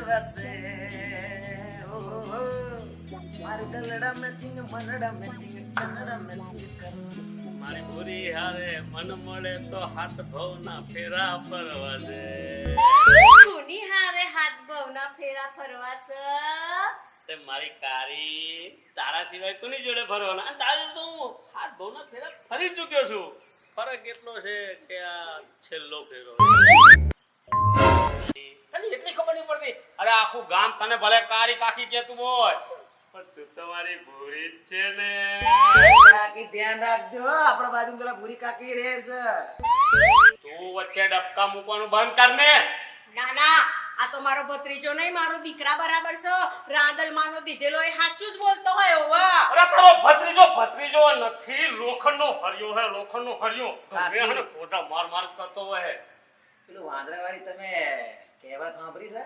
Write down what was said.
પરવસે મારી દલડા matching મનડા matching કનડા matching કર મારી ભૂરી હારે મન મળે તો હાથ ભવના ફેરા પરવાસે કોની હારે હાથ ભવના ફેરા ફરવાસ તે મારી કારી તારા સિવાય કોની જોડે ફરવાના અને તારી તો હું હાથ ભવના ફેરા ફરી ચૂક્યો છું ફરક એટલો છે કે આ છેલ્લો ફેરો તને એટલી ખબર નહીં પડતી અરે આખું ગામ તને ભલે કારી કાકી કહેતું હોય પણ તું તમારી ભૂરી જ છે ને કાકી ધ્યાન રાખજો આપણા બાજુ પેલા ભૂરી કાકી રહે છે તું વચ્ચે ડબકા મૂકવાનું બંધ કર ને ના ના આ તો મારો ભત્રીજો નહીં મારો દીકરા બરાબર છે રાંદલ માનો દીધેલો એ સાચું જ બોલતો હોય ઓવા અરે તારો ભત્રીજો નથી લોખંડનો હરિયો હે લોખંડનો હરિયો કાકી. મેં હને ખોટા માર કરતો હોય પેલું વાંદરા વાળી તમે કહેવત સાંભળી છે